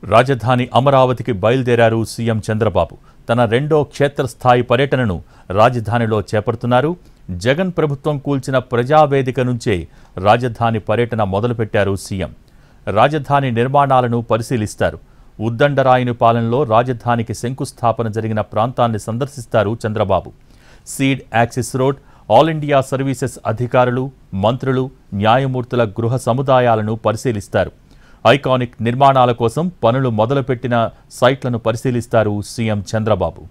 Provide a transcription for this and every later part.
రాజధాని అమరావతికి బయలుదేరారు సీఎం చంద్రబాబు. తన రెండో క్షేత్రస్థాయి పర్యటనను రాజధానిలో చేపడుతున్నారు. జగన్ ప్రభుత్వం కూల్చిన ప్రజావేదిక నుంచే రాజధాని పర్యటన మొదలుపెట్టారు సీఎం. రాజధాని నిర్మాణాలను పరిశీలిస్తారు. ఉద్దండరాయునిపాలెంలో రాజధానికి శంకుస్థాపన జరిగిన ప్రాంతాన్ని సందర్శిస్తారు Chandrababu. Seed axis road, all India services అధికారులు, మంత్రులు, న్యాయమూర్తుల గృహ సముదాయాలను పరిశీలిస్తారు. ఐకానిక్ నిర్మాణాల కోసం పనులు మొదలుపెట్టిన సైట్లను పరిశీలిస్తారు సీఎం చంద్రబాబు.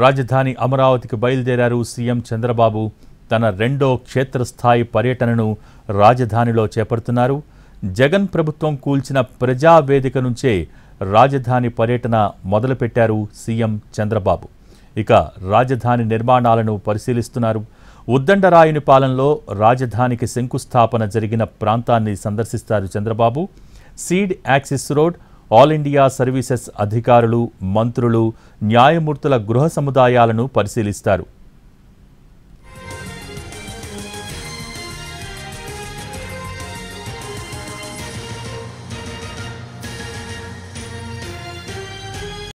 రాజధాని అమరావతికి బయలుదేరారు సీఎం చంద్రబాబు. తన రెండో క్షేత్రస్థాయి పర్యటనను రాజధానిలో చేపడుతున్నారు. జగన్ ప్రభుత్వం కూల్చిన ప్రజావేదిక నుంచే రాజధాని పర్యటన మొదలుపెట్టారు సీఎం చంద్రబాబు. ఇక రాజధాని నిర్మాణాలను పరిశీలిస్తున్నారు. ఉద్దండరాయునిపాలెంలో రాజధానికి శంకుస్థాపన జరిగిన ప్రాంతాన్ని సందర్శిస్తారు Chandrababu. Seed axis road, all India services అధికారులు, మంత్రులు, న్యాయమూర్తుల గృహ సముదాయాలను పరిశీలిస్తారు.